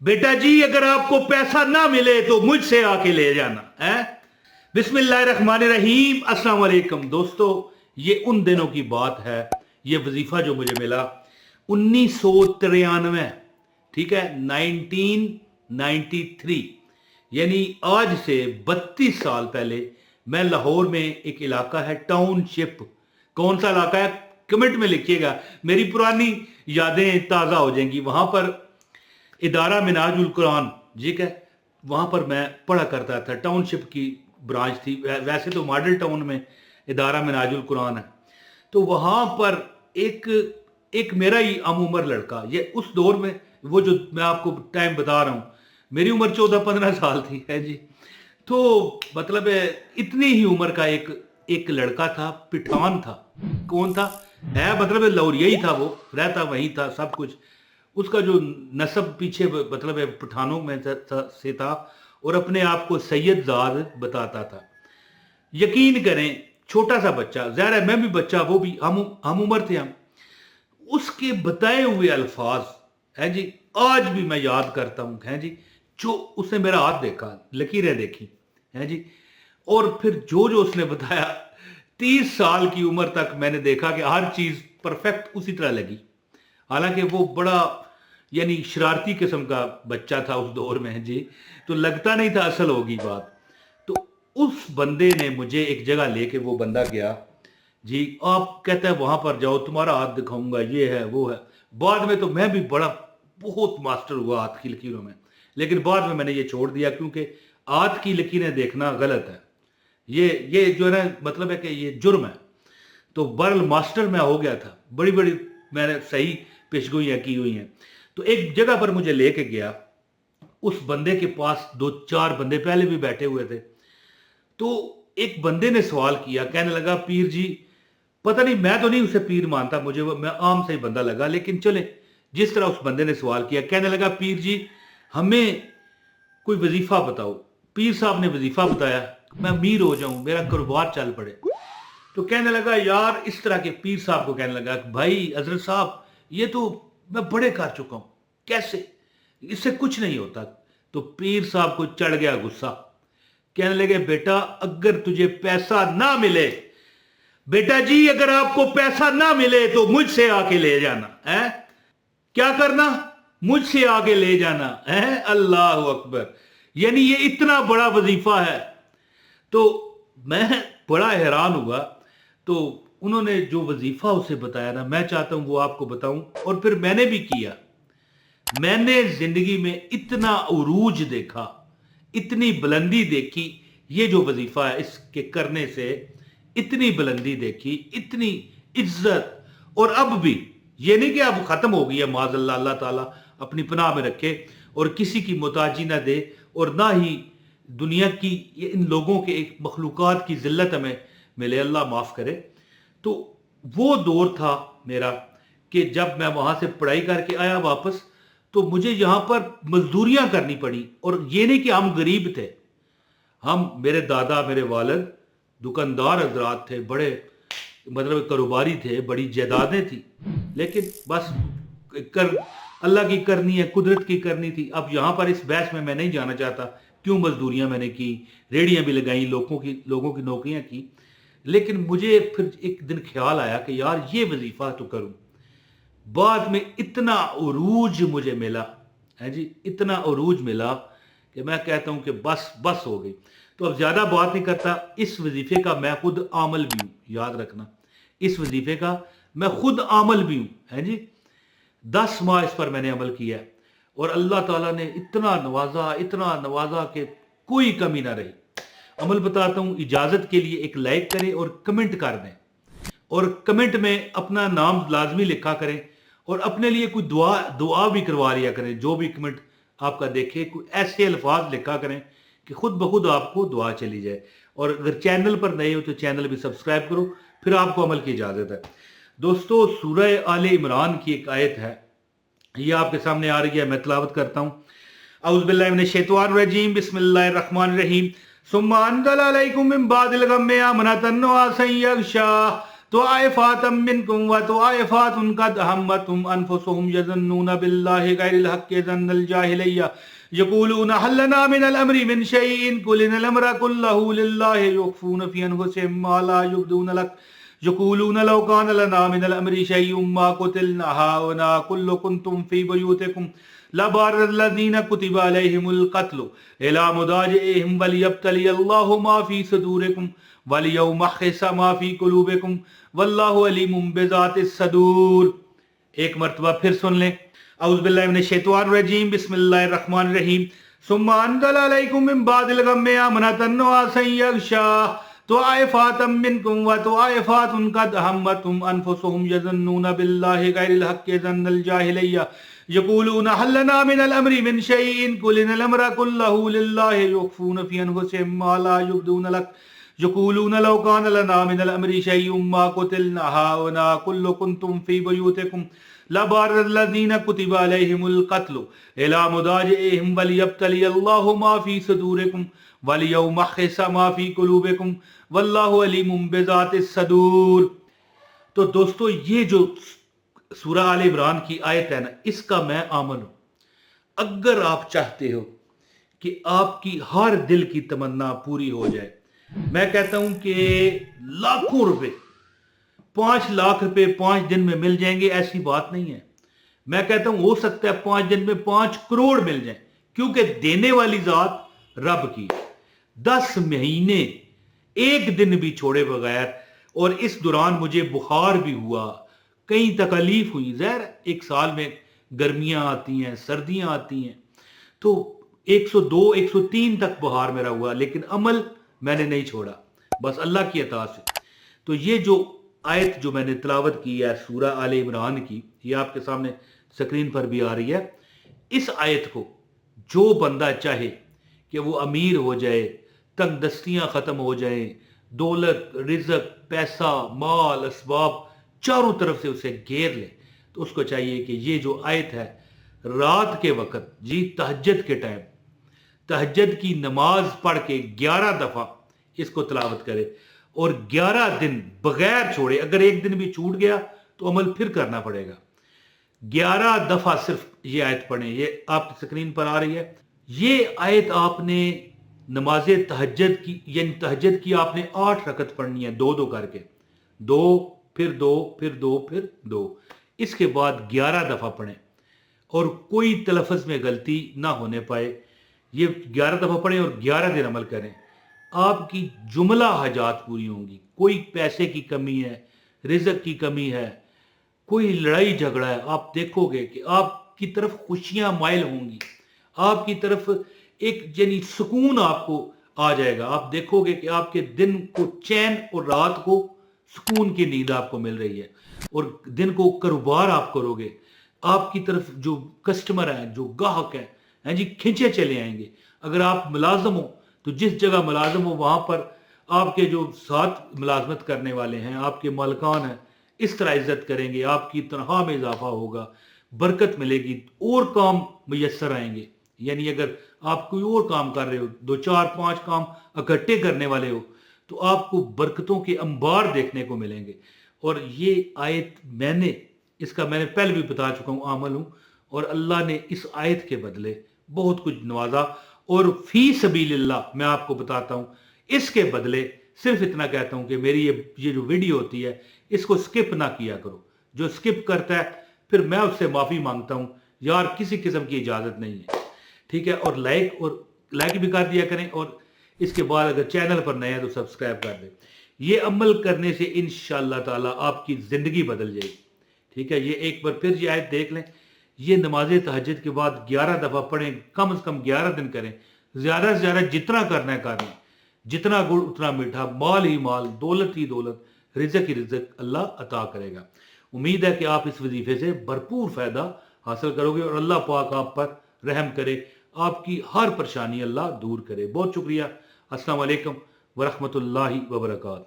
बेटा जी अगर आपको पैसा ना मिले तो मुझसे आके ले जाना है। बिस्मिल्लाहिर्रहमानिर्रहीम। अस्सलाम वालेकुम दोस्तों, ये उन दिनों की बात है। ये वजीफा जो मुझे मिला 1993, ठीक है, 1993, यानी आज से 32 साल पहले। मैं लाहौर में एक इलाका है टाउनशिप, कौन सा इलाका है कमेंट में लिखिएगा, मेरी पुरानी यादें ताज़ा हो जाएंगी। वहां पर इदारा मिनाजुल कुरान, ठीक है, वहाँ पर मैं पढ़ा करता था। टाउनशिप की ब्रांच थी, वैसे तो मॉडल टाउन में इदारा मिनाजुल कुरान है। तो वहाँ पर एक एक मेरा ही हम उम्र लड़का, ये उस दौर में, वो जो मैं आपको टाइम बता रहा हूँ, मेरी उम्र 14-15 साल थी, है जी। तो मतलब इतनी ही उम्र का एक एक लड़का था, पिठान था। कौन था? है मतलब लौरिया ही था, वो रहता वहीं था, सब कुछ उसका जो नस्ब पीछे मतलब पठानों में से था, और अपने आप को सैयद जाद बताता था। यकीन करें, छोटा सा बच्चा, ज़ाहिर है मैं भी बच्चा, वो भी हम उम्र थे हम। उसके बताए हुए अल्फाज है जी, आज भी मैं याद करता हूँ, है जी। जो उसने मेरा हाथ देखा, लकीरें देखी, है जी, और फिर जो जो उसने बताया, 30 साल की उम्र तक मैंने देखा कि हर चीज परफेक्ट उसी तरह लगी। हालांकि वो बड़ा यानी शरारती किस्म का बच्चा था उस दौर में जी, तो लगता नहीं था असल होगी बात। तो उस बंदे ने मुझे एक जगह लेके, वो बंदा गया जी, आप कहते हैं वहां पर जाओ, तुम्हारा हाथ दिखाऊंगा, ये है वो है। बाद में तो मैं भी बड़ा बहुत मास्टर हुआ हाथ की लकीरों में, लेकिन बाद में मैंने ये छोड़ दिया, क्योंकि हाथ की लकीरें देखना गलत है। ये जो है ना, मतलब है कि ये जुर्म है। तो बरल मास्टर मैं हो गया था, बड़ी बड़ी मैंने सही पेशगोइयाँ की हुई हैं। तो एक जगह पर मुझे लेके गया, उस बंदे के पास 2-4 बंदे पहले भी बैठे हुए थे। तो एक बंदे ने सवाल किया, कहने लगा, पीर जी, पता नहीं, मैं तो नहीं उसे पीर मानता, मुझे वो, मैं आम से ही बंदा लगा, लेकिन चले जिस तरह उस बंदे ने सवाल किया, कहने लगा, पीर जी हमें कोई वजीफा बताओ। पीर साहब ने वजीफा बताया, मैं अमीर हो जाऊं, मेरा कारोबार चल पड़े। तो कहने लगा, यार इस तरह के पीर साहब को कहने लगा, भाई हजरत साहब, ये तो मैं बड़े कर चुका हूं, कैसे, इससे कुछ नहीं होता। तो पीर साहब को चढ़ गया गुस्सा, कहने लगे, बेटा अगर तुझे पैसा ना मिले, बेटा जी अगर आपको पैसा ना मिले तो मुझसे आके ले जाना है। क्या करना? मुझसे आके ले जाना है। अल्लाह अकबर। यानी ये इतना बड़ा वजीफा है। तो मैं बड़ा हैरान हुआ। तो उन्होंने जो वजीफा उसे बताया ना, मैं चाहता हूं वो आपको बताऊं, और फिर मैंने भी किया। मैंने जिंदगी में इतना उरूज देखा, इतनी बुलंदी देखी, ये जो वजीफा है इसके करने से इतनी बुलंदी देखी, इतनी इज्जत। और अब भी ये नहीं कि अब खत्म हो गई है, माज़अल्लाह, अल्लाह ताला अपनी पनाह में रखे और किसी की मोहताजी ना दे, और ना ही दुनिया की इन लोगों के एक मखलूकात की जिल्लत हमें मिले, अल्लाह माफ करे। तो वो दौर था मेरा कि जब मैं वहां से पढ़ाई करके आया वापस, तो मुझे यहाँ पर मजदूरियां करनी पड़ी। और ये नहीं कि हम गरीब थे, हम, मेरे दादा, मेरे वालिद दुकानदार हजरात थे, बड़े मतलब कारोबारी थे, बड़ी जायदादें थी, लेकिन बस कर अल्लाह की करनी है, कुदरत की करनी थी। अब यहाँ पर इस बहस में मैं नहीं जाना चाहता, क्यों मजदूरियां मैंने की, रेडियां भी लगाई, लोगों की नौकरियां की। लेकिन मुझे फिर एक दिन ख्याल आया कि यार ये वजीफा तो करूं। बाद में इतना उरूज मुझे मिला, है जी, इतना उरूज मिला कि मैं कहता हूं कि बस बस हो गई। तो अब ज्यादा बात नहीं करता। इस वजीफे का मैं खुद आमल भी हूं, याद रखना, इस वजीफे का मैं खुद आमल भी हूं, है जी। 10 माह इस पर मैंने अमल किया है, और अल्लाह ताला ने इतना नवाजा कि कोई कमी ना रही। अमल बताता हूं, इजाजत के लिए एक लाइक करें और कमेंट कर दें, और कमेंट में अपना नाम लाजमी लिखा करें, और अपने लिए कोई दुआ दुआ भी करवा लिया करें। जो भी कमेंट आपका देखे, कोई ऐसे अल्फाज लिखा करें कि खुद ब खुद आपको दुआ चली जाए। और अगर चैनल पर नए हो तो चैनल भी सब्सक्राइब करो, फिर आपको अमल की इजाजत है। दोस्तों, सूरह आले इमरान की एक आयत है, ये आपके सामने आ रही है, मैं तिलावत करता हूँ। औज़ु बिल्लाहि मिनश शैतानिर रजीम, बिस्मिल्लाहिर रहमानिर रहीम। सुम्मा अंज़ल अलैकुम मिन बादिल गम्मि अमनतन नुअसन यग़शा तुआइफातम मिनकुम व तुआइफातुन कद हम्मतुम अनफुसुहुम यज़न्नून बिल्लाहि गैरिल हक्कि ज़न्नल जाहिलिय्या यक़ूलून हल लना मिनल अम्रि मिन शैइन कुल इन्नल अम्रा कुल्लहु लिल्लाहि युख़्फ़ून फ़ी अनफुसिहिम मा ला युब्दून लक यक़ूलून लौ कान लना मिनल अम्रि शैउम मा क़ुतिलना हाहुना कुल कुन्तुम फ़ी बुयूतिकुम लबारल्लज़ीना कुतिबा अलैहिमुल क़त्लु इला मुदाजिइहिम वलियब्तलियल्लाहु मा फ़ी सुदूरिकुम वलियउमहिस मा फ़ी क़ुलूबिकुम वल्लाहु अलीमुम बिज़ातिस सदूर। एक मर्तबा फिर सुन लें। औज़ु बिल्लाहि मिनश शैतानिर रजीम, बिस्मिल्लाहिर रहमानिर रहीम। सुम्मा अनज़ला अलैकुम मिन बादिल गम्मि अमनतन नुअसन यग़शा तुआइफातम मिनकुम व तुआइफातुन कद हम्मतुम अनफुसुहुम यज़न्नून बिल्लाहि गैरिल हक्कि ज़न्नल जाहिलिय्या यक़ूलून हल लना मिनल अम्रि मिन शैइन कुल इन्नल अम्रा कुल्लहु लिल्लाहि युख़्फ़ून फ़ी अनफुसिहिम मा ला युब्दून लक यक़ूलून लौ कान लना मिनल अम्रि शैउम मा क़ुतिलना हाहुना कुल कुन्तुम फ़ी बुयूतिकुम लबारल्लज़ीना कुतिबा अलैहिमुल क़त्लु इला मुदाजिइहिम वलियब्तलियल्लाहु मा फ़ी सुदूरिकुम वलियउमहिस मा फ़ी क़ुलूबिकुम वल्लाहु अलीमुम बिज़ातिस सदूर। तो दोस्तों, ये जो सूरह आल इमरान की आयत है ना, इसका मैं आमल हूं। अगर आप चाहते हो कि आपकी हर दिल की तमन्ना पूरी हो जाए, मैं कहता हूं कि लाखों रुपए, 5 लाख रुपए 5 दिन में मिल जाएंगे, ऐसी बात नहीं है। मैं कहता हूं हो सकता है 5 दिन में 5 करोड़ मिल जाए, क्योंकि देने वाली जात रब की। 10 महीने एक दिन भी छोड़े बगैर, और इस दौरान मुझे बुखार भी हुआ, कई तकलीफ हुई। ज़ाहिर एक साल में गर्मियां आती हैं, सर्दियां आती हैं, तो 102 103 तक बुखार मेरा हुआ, लेकिन अमल मैंने नहीं छोड़ा, बस अल्लाह की अता से। तो ये जो आयत जो मैंने तिलावत की है सूरह आल इमरान की, ये आपके सामने स्क्रीन पर भी आ रही है। इस आयत को जो बंदा चाहे कि वो अमीर हो जाए, तंगदस्तियां ख़त्म हो जाए, दौलत, रिज़्क, पैसा, माल, असबाब चारों तरफ से उसे घेर ले, तो उसको चाहिए कि ये जो आयत है रात के वक़्त, जी तहज्जुद के टाइम, तहज्जुद की नमाज पढ़ के 11 दफ़ा इसको तिलावत करे और 11 दिन बगैर छोड़े। अगर एक दिन भी छूट गया तो अमल फिर करना पड़ेगा। 11 दफ़ा सिर्फ ये आयत पढ़ें, ये आपकी स्क्रीन पर आ रही है। ये आयत आपने नमाज तहज्जुद की, यानी तहज्जुद की आपने 8 रकत पढ़नी है, 2-2 करके, 2 फिर 2 फिर 2 फिर 2, इसके बाद 11 दफ़ा पढ़ें और कोई तलफ़्ज़ में गलती ना होने पाए। ये 11 दफ़ा पढ़ें और 11 दिन अमल करें, आपकी जुमला हाजात पूरी होंगी। कोई पैसे की कमी है, रिज़्क की कमी है, कोई लड़ाई झगड़ा है, आप देखोगे कि आपकी तरफ खुशियां माइल होंगी, आपकी तरफ एक यानी सुकून आपको आ जाएगा। आप देखोगे कि आपके दिन को चैन और रात को सुकून की नींद आपको मिल रही है, और दिन को कारोबार आप करोगे। आपकी तरफ जो कस्टमर है, जो ग्राहक हैं जी, खिंचे चले आएंगे। अगर आप मुलाजम हो तो जिस जगह मुलाजम हो वहां पर आपके जो साथ मुलाजमत करने वाले हैं, आपके मालकान हैं, इस तरह इज्जत करेंगे, आपकी तनख्वाह में इजाफा होगा, बरकत मिलेगी, और काम मुयस्सर आएंगे। यानी अगर आप कोई और काम कर रहे हो, 2 4 5 काम इकट्ठे करने वाले हो, तो आपको बरकतों के अंबार देखने को मिलेंगे। और ये आयत इसका मैंने पहले भी बता चुका हूँ, आमल हूँ, और अल्लाह ने इस आयत के बदले बहुत कुछ नवाजा। और फी सबीलिल्लाह मैं आपको बताता हूँ, इसके बदले सिर्फ इतना कहता हूँ कि मेरी ये जो वीडियो होती है, इसको स्किप ना किया करो। जो स्किप करता है फिर मैं उससे माफ़ी मांगता हूँ, यार किसी किस्म की इजाज़त नहीं है, ठीक है। और लाइक भी कर दिया करें, और इसके बाद अगर चैनल पर नए हैं तो सब्सक्राइब कर दें। ये अमल करने से इंशाअल्लाह ताला आपकी ज़िंदगी बदल जाएगी, ठीक है। ये एक बार फिर ये आयत देख लें। ये नमाज तहज्जुद के बाद 11 दफ़ा पढ़ें, कम से कम 11 दिन करें, ज़्यादा से ज़्यादा जितना करना है करें, जितना गुड़ उतना मीठा, माल ही माल, दौलत ही दौलत, रिज़्क ही रिज़्क अल्लाह अता करेगा। उम्मीद है कि आप इस वजीफे से भरपूर फ़ायदा हासिल करोगे और अल्लाह पाक आप पर रहम करे, आपकी हर परेशानी अल्लाह दूर करे। बहुत शुक्रिया। अस्सलाम वालेकुम व रहमतुल्लाहि व बरकातहू।